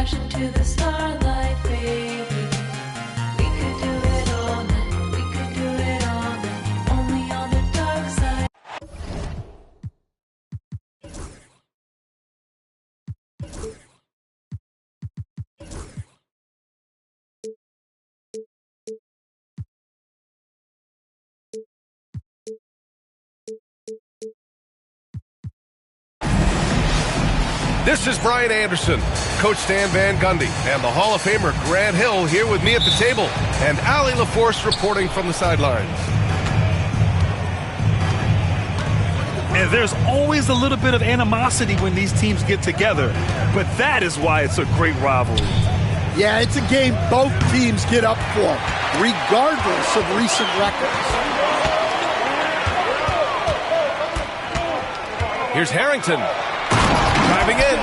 crash into the starlight, baby. We could do it all night. We could do it all night. Only on the dark side. This is Brian Anderson, Coach Stan Van Gundy, and the Hall of Famer Grant Hill here with me at the table, and Allie LaForce reporting from the sidelines. And there's always a little bit of animosity when these teams get together, but that is why it's a great rivalry. Yeah, it's a game both teams get up for, regardless of recent records. Here's Harrington. Driving in,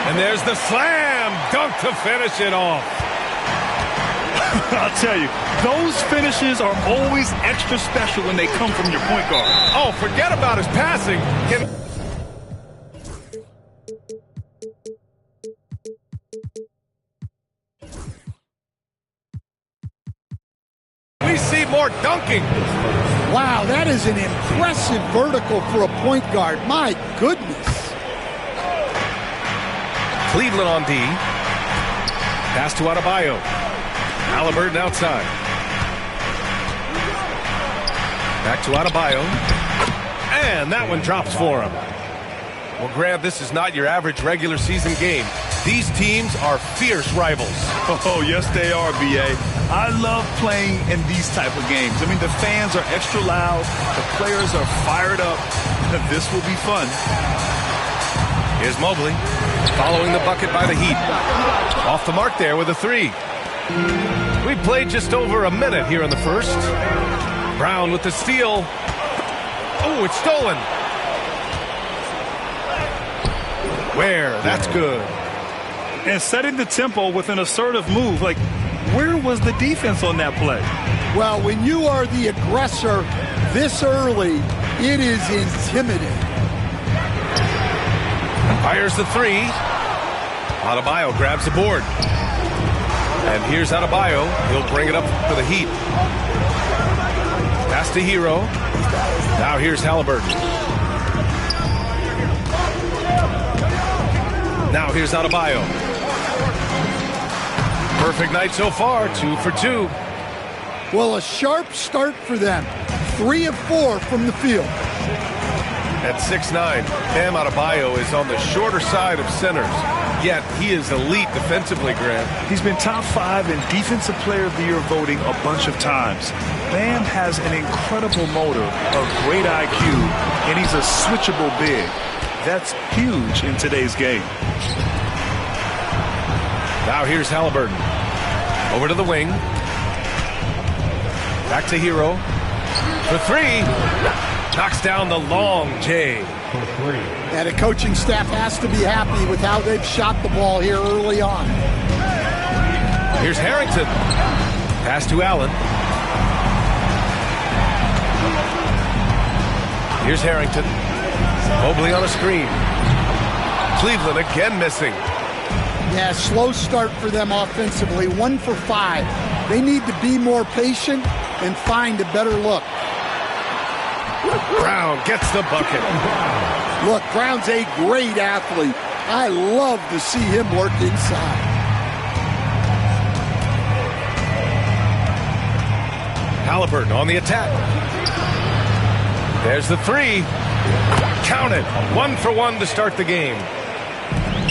and there's the slam dunk to finish it off. I'll tell you, those finishes are always extra special when they come from your point guard. Oh, forget about his passing. We see more dunking. Wow, that is an impressive vertical for a point guard. My goodness. Cleveland on D. Pass to Adebayo. Halliburton outside. Back to Adebayo. And that one drops for him. Well, Grant, this is not your average regular season game. These teams are fierce rivals. Oh, yes, they are, B.A. I love playing in these type of games. I mean, the fans are extra loud. The players are fired up. This will be fun. Here's Mobley, following the bucket by the Heat. Off the mark there with a three. We played just over a minute here in the first. Brown with the steal. Oh, it's stolen. Where? That's good. And setting the tempo with an assertive move. Like, where was the defense on that play? Well, when you are the aggressor this early, it is intimidating. Fires the three. Adebayo grabs the board. And here's Adebayo. He'll bring it up for the Heat. Pass to Hero. Now here's Halliburton. Now here's Adebayo. Perfect night so far, 2 for 2. Well, a sharp start for them. 3 of 4 from the field. At 6'9", Bam Adebayo is on the shorter side of centers, yet he is elite defensively, Grant. He's been top 5 in Defensive Player of the Year voting a bunch of times. Bam has an incredible motor, a great IQ, and he's a switchable big. That's huge in today's game. Now here's Halliburton. Over to the wing. Back to Hero. For three. Knocks down the long J. And the coaching staff has to be happy with how they've shot the ball here early on. Here's Harrington. Pass to Allen. Here's Harrington. Mobley on a screen. Cleveland again missing. Yeah, slow start for them offensively. 1 for 5. They need to be more patient and find a better look. Brown gets the bucket. Look, Brown's a great athlete. I love to see him work inside. Halliburton on the attack. There's the three. Count it. 1 for 1 to start the game.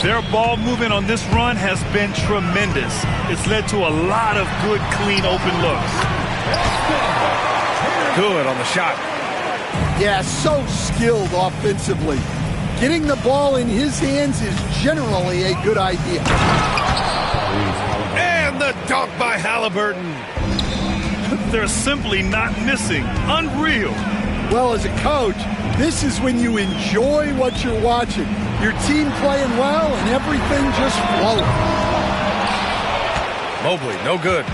Their ball movement on this run has been tremendous. It's led to a lot of good, clean, open looks. Good on the shot. Yeah, so skilled offensively. Getting the ball in his hands is generally a good idea. And the dunk by Halliburton. They're simply not missing. Unreal. Well, as a coach, this is when you enjoy what you're watching. Your team playing well and everything just flowing. Mobley, no good.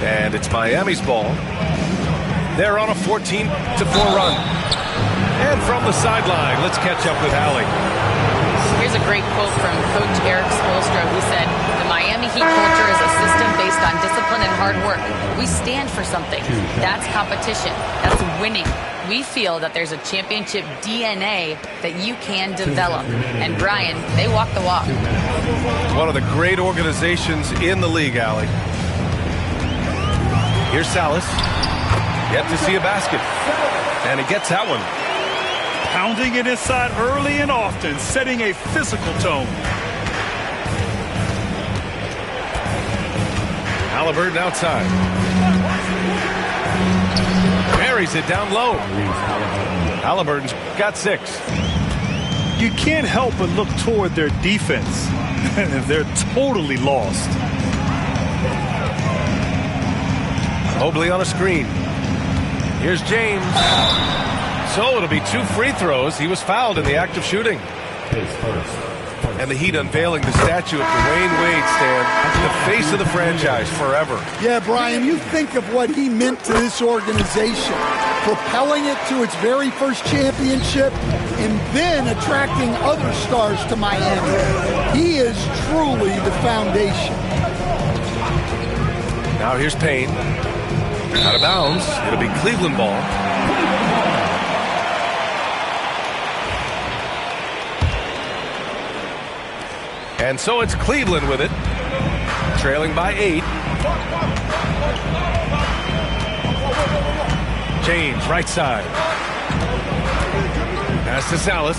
And it's Miami's ball. They're on a 14-4 run. And from the sideline, let's catch up with Allie. Here's a great quote from Coach Eric Spoelstra, who Heat culture is a system based on discipline and hard work. We stand for something. That's competition. That's winning. We feel that there's a championship DNA that you can develop. And Brian, they walk the walk. One of the great organizations in the league, Allie. Here's Salas. Yet to see a basket. And he gets that one. Pounding it inside early and often, setting a physical tone. Halliburton outside. Buries it down low. Halliburton's got 6. You can't help but look toward their defense. They're totally lost. Mobley on a screen. Here's James. So it'll be 2 free throws. He was fouled in the act of shooting. And the Heat unveiling the statue of Dwayne Wade, Stan, the face of the franchise forever. Yeah, Brian, you think of what he meant to this organization, propelling it to its very first championship and then attracting other stars to Miami. He is truly the foundation. Now here's Payne. Out of bounds. It'll be Cleveland ball. And so it's Cleveland with it, trailing by 8. James, right side. Pass to Salas.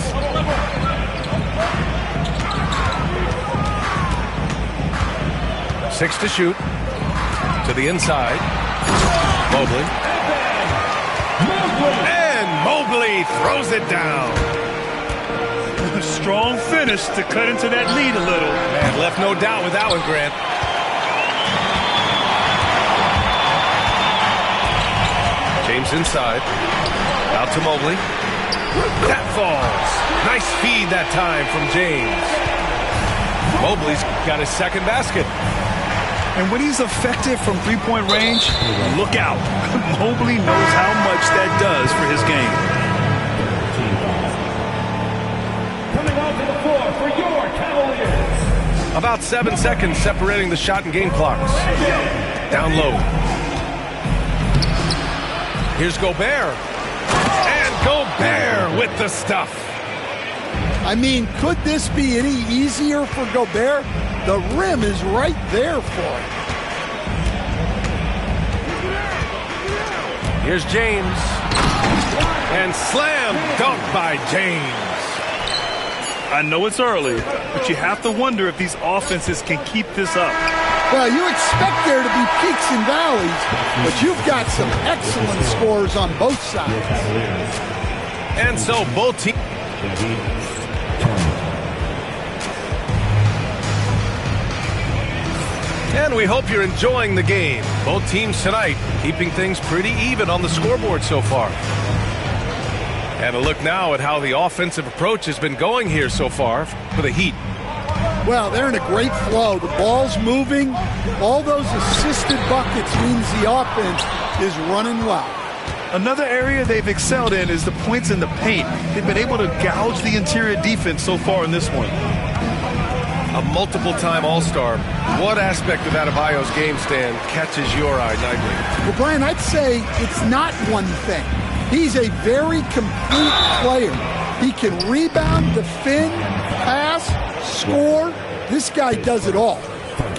Six to shoot. To the inside. Mobley. And Mobley throws it down. A strong finish to cut into that lead a little. Man, left no doubt with that one, Grant. James inside. Out to Mobley. That falls. Nice feed that time from James. Mobley's got his second basket. And when he's effective from three-point range, look out. Mobley knows how much that does for his game. For your Cavaliers. About 7 seconds separating the shot and game clocks. Down low. Here's Gobert. And Gobert with the stuff. I mean, could this be any easier for Gobert? The rim is right there for him. Here's James. And slam dunk by James. I know it's early, but you have to wonder if these offenses can keep this up. Well, you expect there to be peaks and valleys, but you've got some excellent scores on both sides. And so both teams. And we hope you're enjoying the game. Both teams tonight keeping things pretty even on the scoreboard so far. And a look now at how the offensive approach has been going here so far for the Heat. Well, they're in a great flow. The ball's moving. All those assisted buckets means the offense is running well. Another area they've excelled in is the points in the paint. They've been able to gouge the interior defense so far in this one. A multiple-time All-Star. What aspect of Adebayo's game, Stan, catches your eye nightly? Well, Brian, I'd say it's not one thing. He's a very complete player. He can rebound, defend, pass, score. This guy does it all.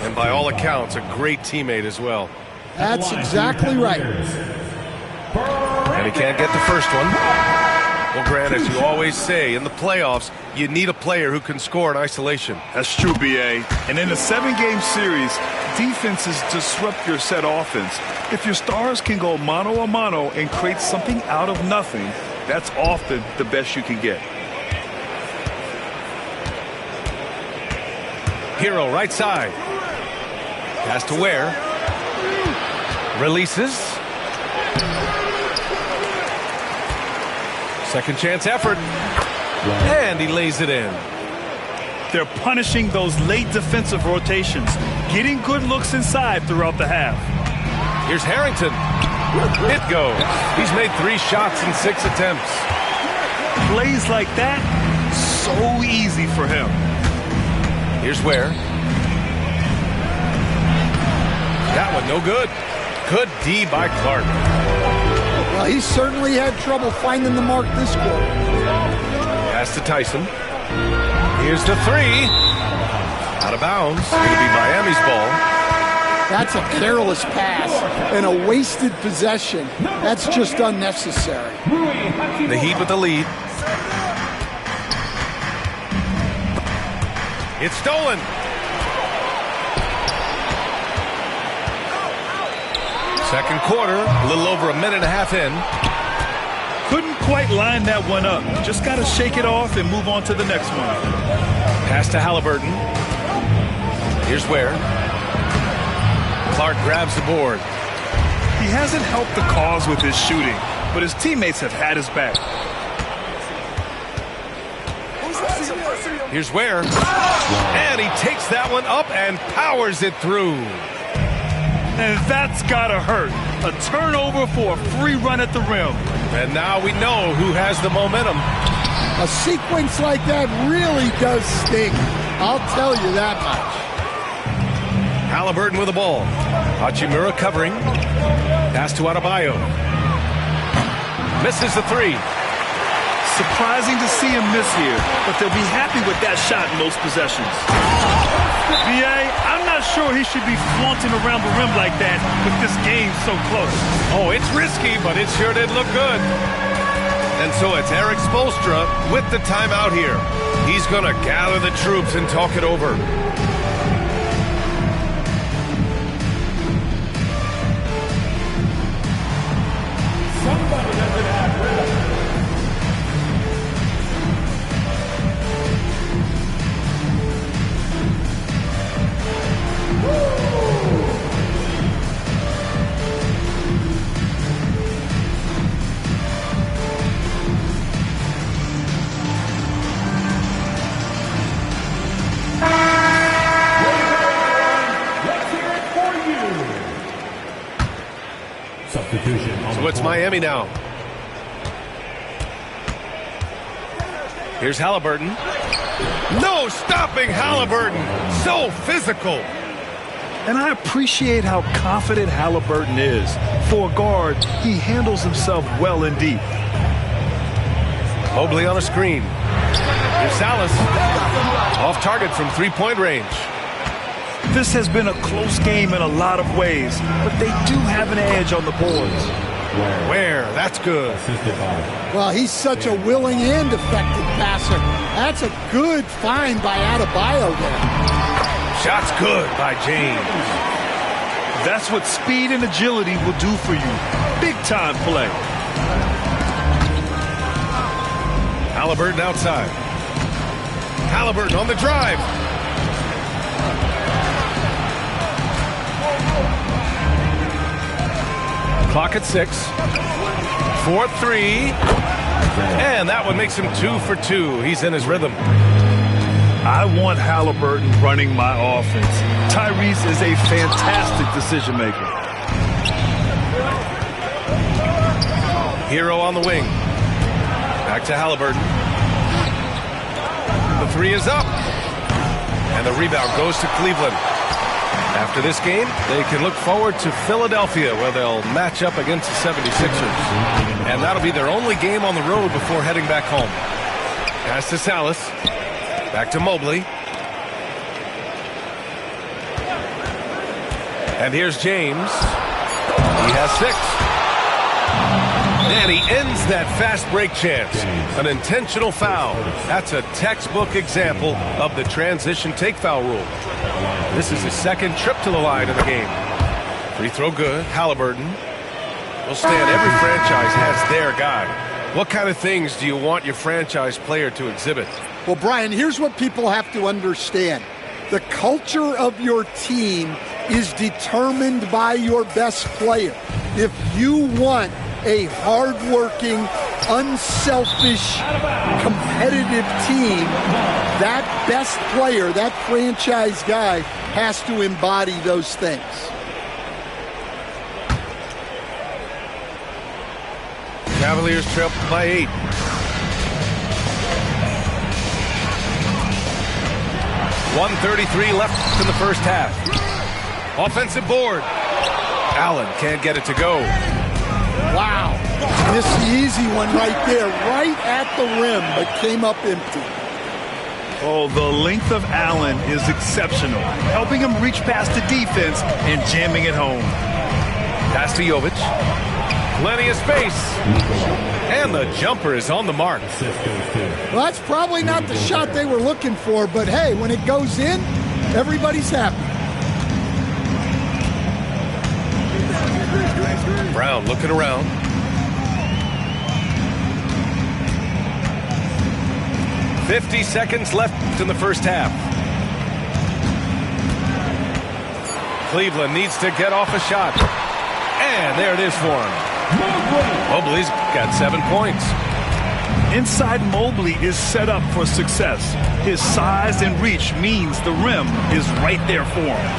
And by all accounts, a great teammate as well. That's exactly right. And he can't get the first one. Well, Grant, as you always say, in the playoffs, you need a player who can score in isolation. That's true, B.A. And in a 7-game series, defenses disrupt your set offense. If your stars can go mano-a-mano and create something out of nothing, that's often the best you can get. Hero right side. Pass to Ware. Releases. Second chance effort. And he lays it in. They're punishing those late defensive rotations, getting good looks inside throughout the half. Here's Harrington. It goes. He's made 3 shots in 6 attempts. Plays like that, so easy for him. Here's Ware. That one no good. Good D by Clark. Well, he certainly had trouble finding the mark this quarter. Pass to Tyson. Here's the three. Out of bounds. It's going to be Miami's ball. That's a careless pass and a wasted possession. That's just unnecessary. The Heat with the lead. It's stolen. Second quarter, a little over a minute and a half in. Couldn't quite line that one up. Just got to shake it off and move on to the next one. Pass to Halliburton. Here's where. Clark grabs the board. He hasn't helped the cause with his shooting, but his teammates have had his back. Here's where. And he takes that one up and powers it through. And that's gotta hurt. A turnover for a free run at the rim. And now we know who has the momentum. A sequence like that really does sting. I'll tell you that much. Halliburton with the ball. Hachimura covering. Pass to Adebayo. Misses the three. Surprising to see him miss here, but they'll be happy with that shot in most possessions. VA, I'm not sure he should be flaunting around the rim like that with this game so close. Oh, it's risky, but it sure did look good. And so it's Eric Spoelstra with the timeout here. He's going to gather the troops and talk it over. Somebody doesn't have rhythm. So it's Miami now. Here's Halliburton. No stopping Halliburton. So physical. And I appreciate how confident Halliburton is. For a guard, he handles himself well and deep. Mobley on a screen. Here's Salas. Off target from three-point range. This has been a close game in a lot of ways, but they do have an edge on the boards. Where? That's good. Well, he's such a willing and effective passer. That's a good find by Adebayo there. Shot's good by James. That's what speed and agility will do for you. Big-time play. Halliburton outside. Halliburton on the drive. Clock at 6. 4-3. And that one makes him 2 for 2. He's in his rhythm. I want Halliburton running my offense. Tyrese is a fantastic decision maker. Hero on the wing. Back to Halliburton. The three is up. And the rebound goes to Cleveland. After this game, they can look forward to Philadelphia, where they'll match up against the 76ers. And that'll be their only game on the road before heading back home. Pass to Salas. Back to Mobley. And here's James. He has 6. And he ends that fast break chance. An intentional foul. That's a textbook example of the transition take foul rule. This is his second trip to the line in the game. Free throw good. Halliburton. Well, Stan, every franchise has their guy. What kind of things do you want your franchise player to exhibit? Well, Brian, here's what people have to understand. The culture of your team is determined by your best player. If you want a hardworking, unselfish, competitive team, that best player, that franchise guy, has to embody those things. Cavaliers trail by 8. .133 left in the first half. Offensive board. Allen can't get it to go. Wow. Missed the easy one right there, right at the rim, but came up empty. Oh, the length of Allen is exceptional, helping him reach past the defense and jamming it home. Pass to Jovic. Plenty of space. And the jumper is on the mark. Well, that's probably not the shot they were looking for, but hey, when it goes in, everybody's happy. Brown looking around. "50 seconds left in the first half. Cleveland needs to get off a shot. And there it is for him. Mobley's got 7 points. Inside Mobley is set up for success. His size and reach means the rim is right there for him.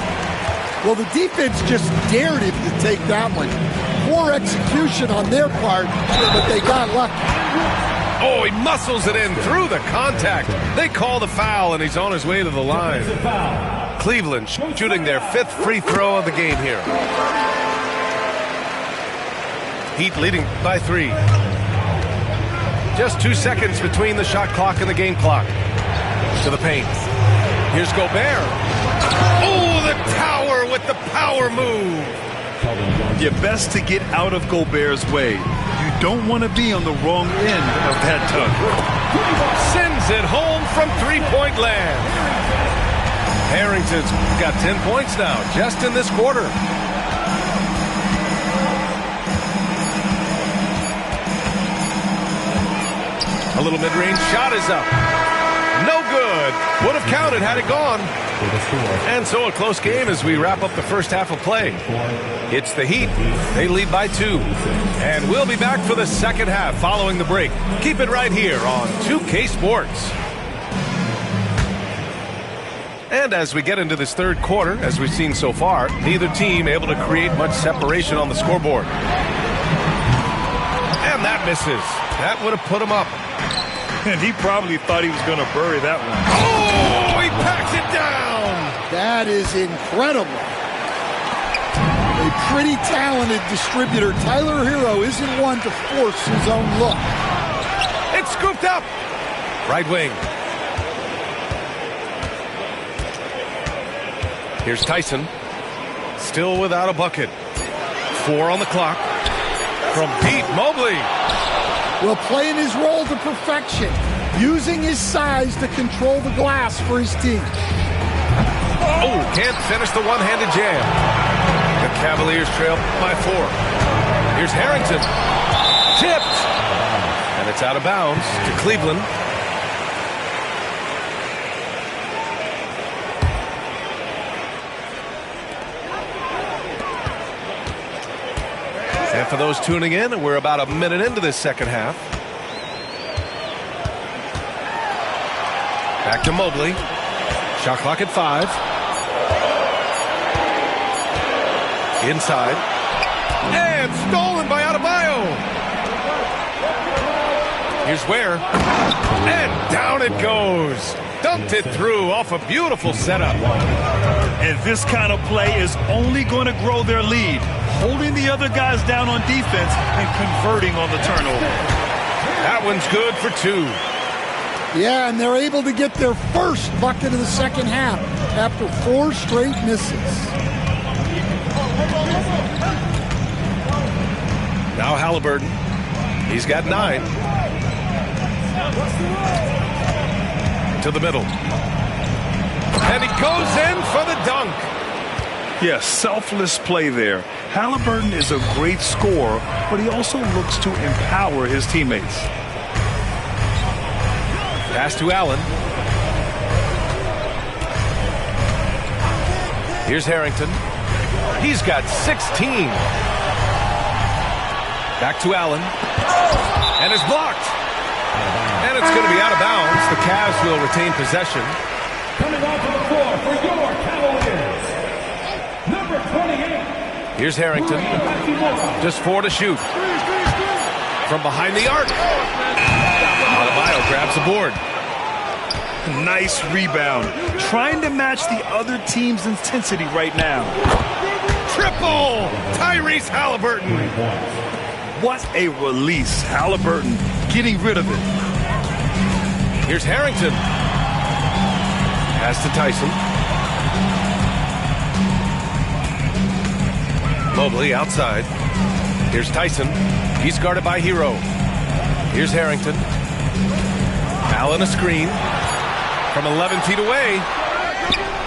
Well, the defense just dared him to take that one. Poor execution on their part, but they got lucky. Oh, he muscles it in through the contact. They call the foul, and he's on his way to the line. Cleveland shooting their 5th free throw of the game here. Heat leading by 3. Just 2 seconds between the shot clock and the game clock. To the paint. Here's Gobert. Oh, the tower with the power move. You're best to get out of Gobert's way. You don't want to be on the wrong end of that tug. Sends it home from three-point land. Harrington's got 10 points now, just in this quarter. A little mid-range shot is up. No good. Would have counted had it gone. And so a close game as we wrap up the first half of play. It's the Heat. They lead by 2. And we'll be back for the second half following the break. Keep it right here on 2K Sports. And as we get into this third quarter, as we've seen so far, neither team able to create much separation on the scoreboard. And that misses. That would have put him up. And he probably thought he was going to bury that one. Oh, he packs it down. That is incredible. A pretty talented distributor. Tyler Hero isn't one to force his own look. It's scooped up. Right wing. Here's Tyson. Still without a bucket. 4 on the clock. From deep, Mobley. Well, playing his role to perfection, using his size to control the glass for his team. Oh, can't finish the one-handed jam. The Cavaliers trail by 4. Here's Harrington. Tipped. And it's out of bounds to Cleveland. And for those tuning in, we're about a minute into this second half. Back to Mobley. Shot clock at 5. Inside. And stolen by Adebayo. Here's Ware. And down it goes. Dumped it through off a beautiful setup. And this kind of play is only going to grow their lead, holding the other guys down on defense and converting on the turnover. That one's good for 2. Yeah, and they're able to get their first bucket of the second half after 4 straight misses. Now Halliburton. He's got 9. To the middle. And he goes in for the dunk. Yes, selfless play there. Halliburton is a great scorer, but he also looks to empower his teammates. Pass to Allen. Here's Harrington. He's got 16. Back to Allen. And it's blocked. And it's going to be out of bounds. The Cavs will retain possession. Coming onto the floor for your Cavaliers, number 28. Here's Harrington. Just 4 to shoot. From behind the arc. Adebayo grabs the board. Nice rebound. Trying to match the other team's intensity right now. triple! Tyrese Halliburton. What a release. Halliburton getting rid of it. Here's Harrington. Pass to Tyson. Mobley outside. Here's Tyson. He's guarded by Hero. Here's Harrington. Allen a screen. From 11 feet away.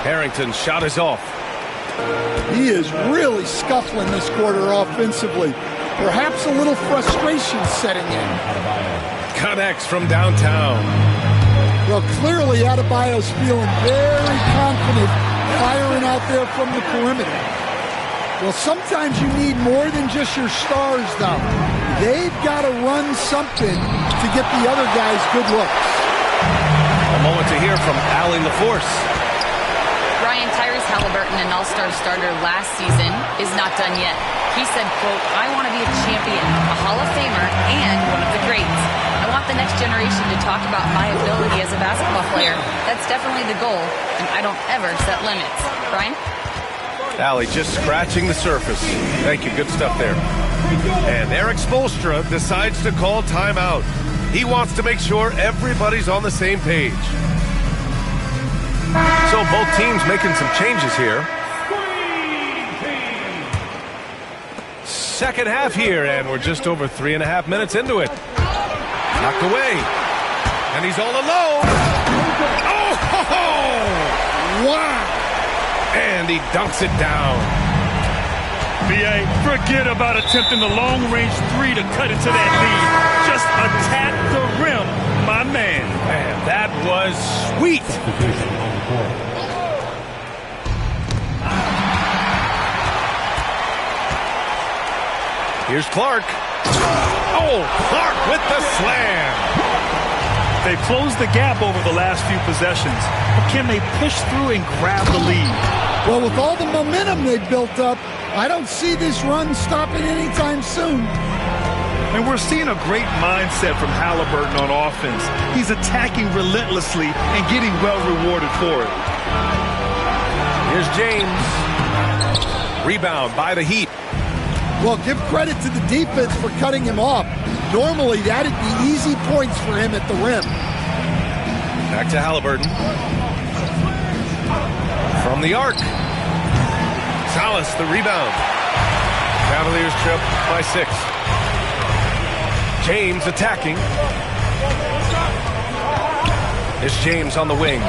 Harrington's shot is off. He is really scuffling this quarter offensively. Perhaps a little frustration setting in. Connects from downtown. Well, clearly Adebayo's feeling very confident firing out there from the perimeter. Well, sometimes you need more than just your stars, though. They've got to run something to get the other guys good looks. A moment to hear from Allie LaForce. Ryan, Tyrese Halliburton, an all-star starter last season, is not done yet. He said, quote, "I want to be a champion, a Hall of Famer, and one of the greats. I want the next generation to talk about my ability as a basketball player. That's definitely the goal, and I don't ever set limits." Brian? Allie just scratching the surface. Thank you. Good stuff there. And Eric Spoelstra decides to call timeout. He wants to make sure everybody's on the same page. So both teams making some changes here. Second half here, and we're just over 3.5 minutes into it. Knocked away. And he's all alone. Oh! Ho, ho! Wow! And he dunks it down. B.A., forget about attempting the long-range three to cut into that lead. Just attack the rim, my man. Man, that was sweet. Here's Clark. Oh, Clark with the slam. They've closed the gap over the last few possessions. But can they push through and grab the lead? Well, with all the momentum they've built up, I don't see this run stopping anytime soon. And we're seeing a great mindset from Halliburton on offense. He's attacking relentlessly and getting well rewarded for it. Here's James. Rebound by the Heat. Well, give credit to the defense for cutting him off. Normally, that'd be easy points for him at the rim. Back to Halliburton. From the arc. Salas, the rebound. Cavaliers trip by 6. James attacking. It's James on the wing.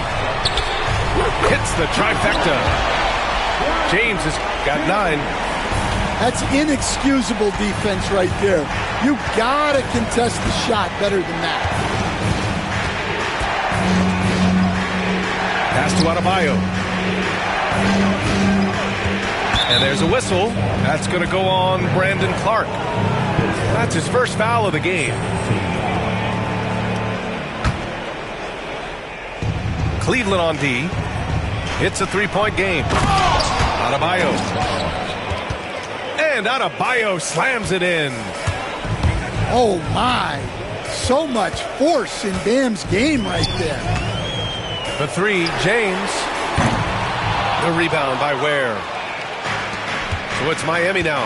Hits the trifecta. James has got 9. That's inexcusable defense right there. You gotta contest the shot better than that. Pass to Adebayo. And there's a whistle. That's going to go on Brandon Clark. That's his first foul of the game. Cleveland on D. It's a 3-point game. Adebayo. And Adebayo slams it in. Oh my, so much force in Bam's game right there. The 3, James. The rebound by Ware. So it's Miami now.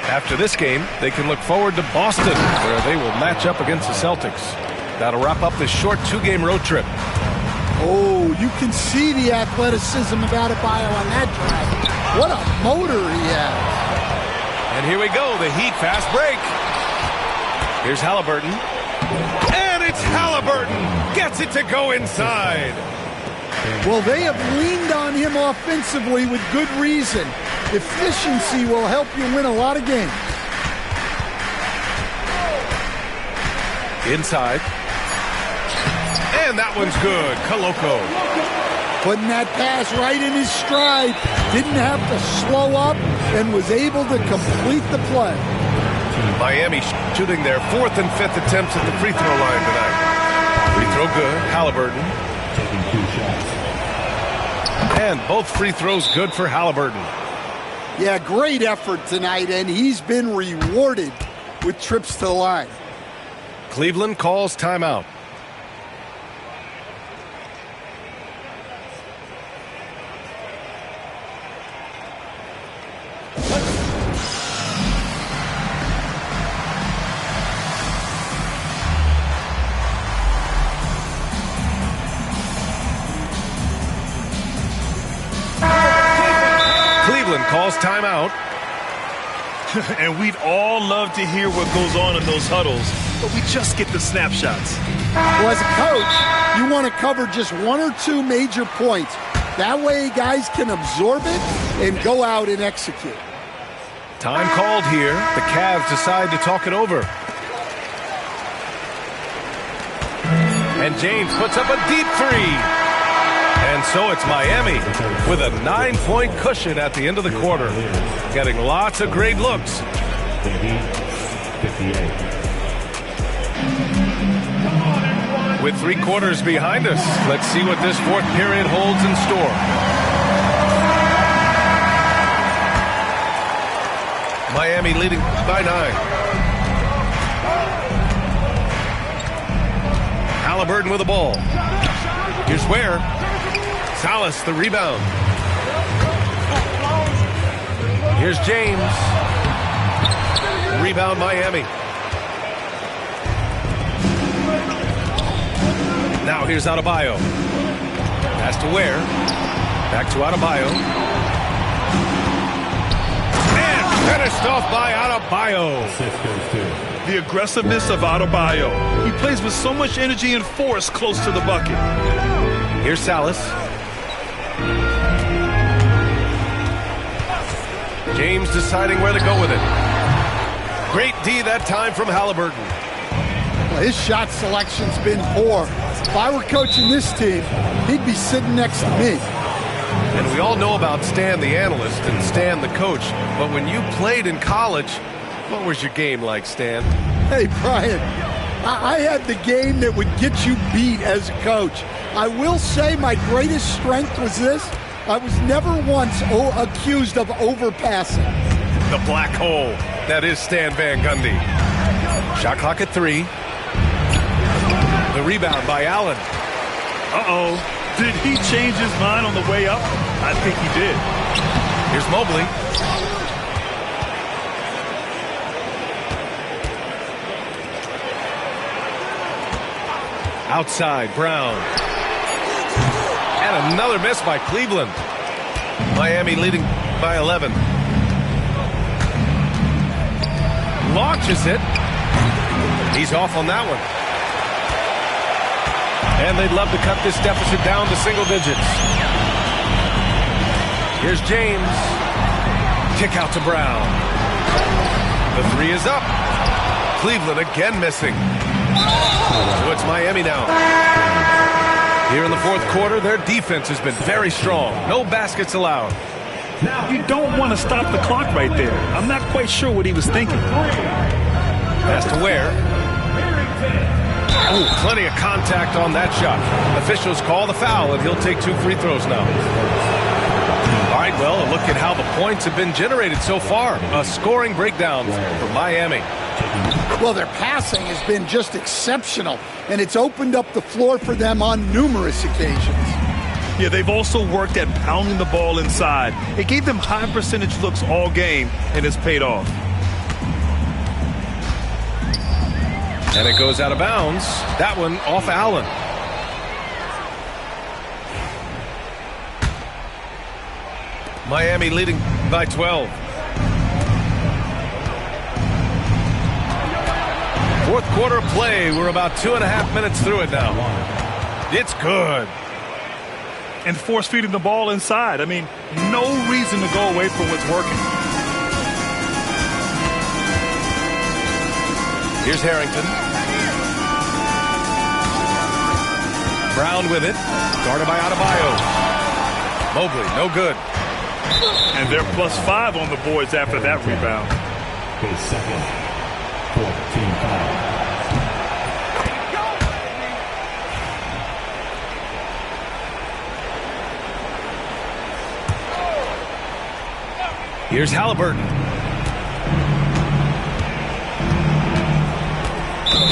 After this game, they can look forward to Boston, where they will match up against the Celtics. That'll wrap up this short 2-game road trip. Oh, you can see the athleticism of Adebayo on that drive. What a motor he has. And here we go, the Heat fast break. Here's Halliburton. And it's Halliburton. Gets it to go inside. Well, they have leaned on him offensively with good reason. Efficiency will help you win a lot of games. Inside. And that one's good. Koloko. Putting that pass right in his stride. Didn't have to slow up and was able to complete the play. Miami shooting their 4th and 5th attempts at the free throw line tonight. Free throw good. Halliburton. And both free throws good for Halliburton. Yeah, great effort tonight, and he's been rewarded with trips to the line. Cleveland calls timeout. Cleveland calls timeout. And we'd all love to hear what goes on in those huddles, but we just get the snapshots. Well, as a coach, you want to cover just one or two major points. That way guys can absorb it and go out and execute. Time called here. The Cavs decide to talk it over. And James puts up a deep three. And so it's Miami with a 9-point cushion at the end of the quarter. Getting lots of great looks. With 3 quarters behind us, let's see what this fourth period holds in store. Miami leading by 9. Halliburton with the ball. Here's Ware. Salas the rebound. Here's James. Rebound Miami. Now here's Adebayo. Pass to Ware. Back to Adebayo. And finished off by Adebayo. The aggressiveness of Adebayo. He plays with so much energy and force close to the bucket. Here's Salas. James deciding where to go with it. Great D that time from Halliburton. Well, his shot selection's been poor. If I were coaching this team, he'd be sitting next to me. And we all know about Stan the analyst and Stan the coach, but when you played in college, what was your game like, Stan? Hey, Brian, I had the game that would get you beat as a coach. I will say my greatest strength was this. I was never once accused of overpassing. The black hole. That is Stan Van Gundy. Shot clock at 3. The rebound by Allen. Uh-oh. Did he change his mind on the way up? I think he did. Here's Mobley. Outside, Brown. And another miss by Cleveland. Miami leading by 11. Launches it. He's off on that one. And they'd love to cut this deficit down to single digits. Here's James. Kick out to Brown. The 3 is up. Cleveland again missing. So it's Miami now. Here in the fourth quarter, their defense has been very strong. No baskets allowed. You don't want to stop the clock right there. I'm not quite sure what he was thinking. Pass to Ware. Oh, plenty of contact on that shot. Officials call the foul, and he'll take 2 free throws now. All right, well, a look at how the points have been generated so far. A scoring breakdown for Miami. Well, their passing has been just exceptional, and it's opened up the floor for them on numerous occasions. Yeah, they've also worked at pounding the ball inside. It gave them high percentage looks all game, and it's paid off. And it goes out of bounds. That one off Allen. Miami leading by 12. Fourth quarter play. We're about 2.5 minutes through it now. It's good. And force feeding the ball inside. I mean, no reason to go away from what's working. Here's Harrington. Brown with it. Guarded by Adebayo. Mobley, no good. And they're +5 on the boards after that rebound. His second 14 foul. Here's Halliburton.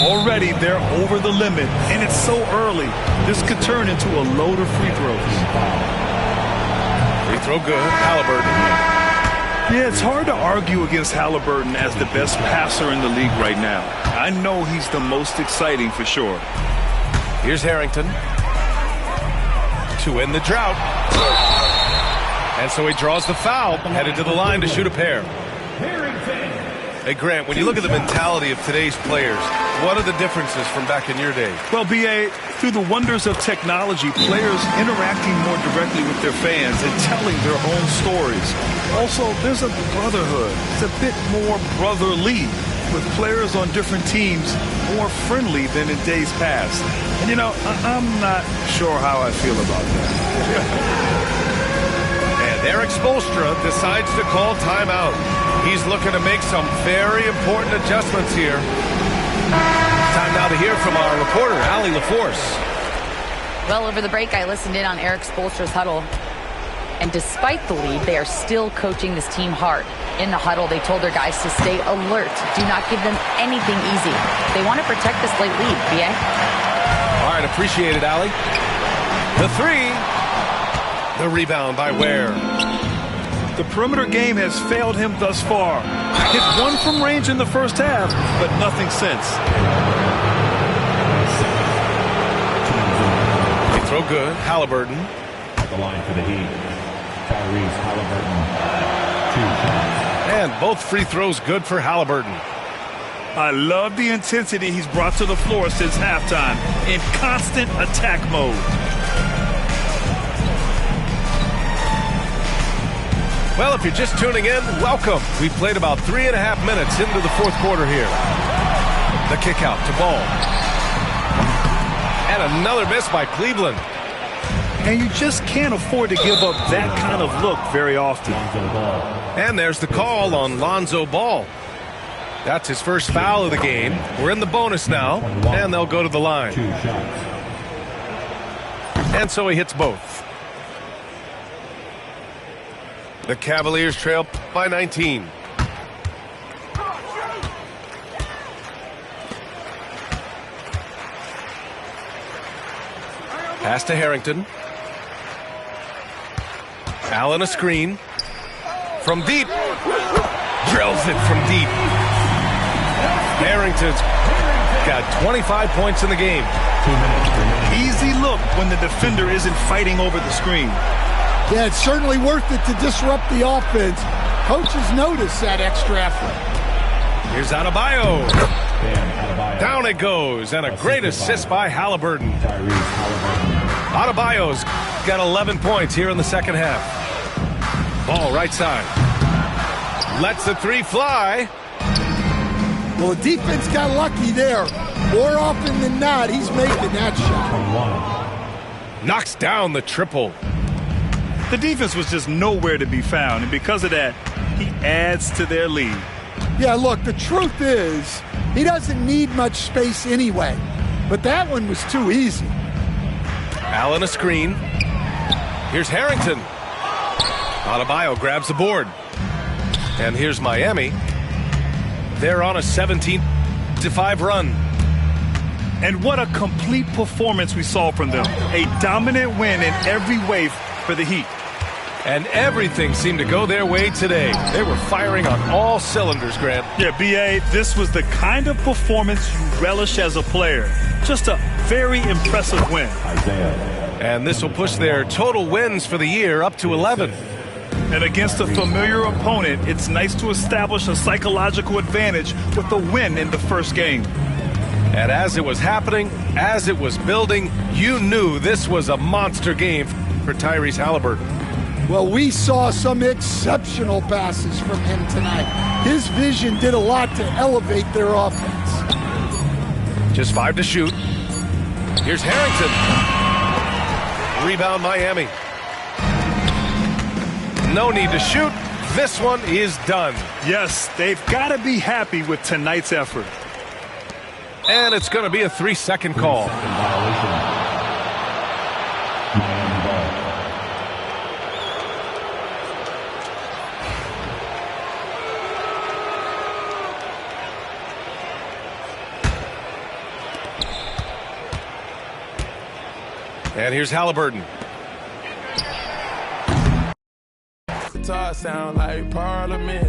Already they're over the limit, and it's so early. This could turn into a load of free throws. Free throw good. Halliburton. Yeah, it's hard to argue against Halliburton as the best passer in the league right now. I know he's the most exciting for sure. Here's Harrington. To end the drought. And so he draws the foul, headed to the line to shoot a pair. Hey, Grant, when you look at the mentality of today's players, what are the differences from back in your day? Well, B.A., through the wonders of technology, players interacting more directly with their fans and telling their own stories. Also, there's a brotherhood. It's a bit more brotherly, with players on different teams more friendly than in days past. And, you know, I'm not sure how I feel about that. And Eric Spoelstra decides to call timeout. He's looking to make some very important adjustments here. Time now to hear from our reporter, Allie LaForce. Well, over the break, I listened in on Eric Spoelstra's huddle. And despite the lead, they are still coaching this team hard. In the huddle, they told their guys to stay alert. Do not give them anything easy. They want to protect this late lead, B.A. All right, appreciate it, Allie. The three. The rebound by Ware. The perimeter game has failed him thus far. Hit one from range in the first half, but nothing since. They throw good. Halliburton. At the line for the Heat, Tyrese Halliburton. 2 shots. And both free throws good for Halliburton. I love the intensity he's brought to the floor since halftime, in constant attack mode. Well, if you're just tuning in, welcome. We've played about 3.5 minutes into the fourth quarter here. The kick out to Ball. And another miss by Cleveland. And you just can't afford to give up that kind of look very often. And there's the call on Lonzo Ball. That's his first foul of the game. We're in the bonus now, and they'll go to the line. 2 shots. And so he hits both. The Cavaliers trail by 19. Pass to Harrington. Allen a screen. From deep. Drills it from deep. Harrington's got 25 points in the game. 2 minutes remaining. Easy look when the defender isn't fighting over the screen. Yeah, it's certainly worth it to disrupt the offense. Coaches notice that extra effort. Here's Adebayo. Bam Adebayo. Down it goes, and a great assist by Halliburton. Tyrese Halliburton. Adebayo's got 11 points here in the second half. Ball right side. Lets the three fly. Well, the defense got lucky there. More often than not, he's making that shot. 21. Knocks down the triple. The defense was just nowhere to be found, and because of that, he adds to their lead. Yeah, look, the truth is, he doesn't need much space anyway. But that one was too easy. Allen a screen. Here's Harrington. Adebayo grabs the board. And here's Miami. They're on a 17-5 run. And what a complete performance we saw from them. A dominant win in every way for the Heat. And everything seemed to go their way today. They were firing on all cylinders, Grant. Yeah, B.A., this was the kind of performance you relish as a player. Just a very impressive win. Isaiah. And this will push their total wins for the year up to 11. And against a familiar opponent, it's nice to establish a psychological advantage with a win in the first game. And as it was happening, as it was building, you knew this was a monster game for Tyrese Halliburton. Well, we saw some exceptional passes from him tonight. His vision did a lot to elevate their offense. Just 5 to shoot. Here's Harrington. Rebound Miami. No need to shoot. This one is done. Yes, they've got to be happy with tonight's effort. And it's going to be a 3-second call. Second violation. Miami ball. And here's Halliburton. Guitar sound like Parliament.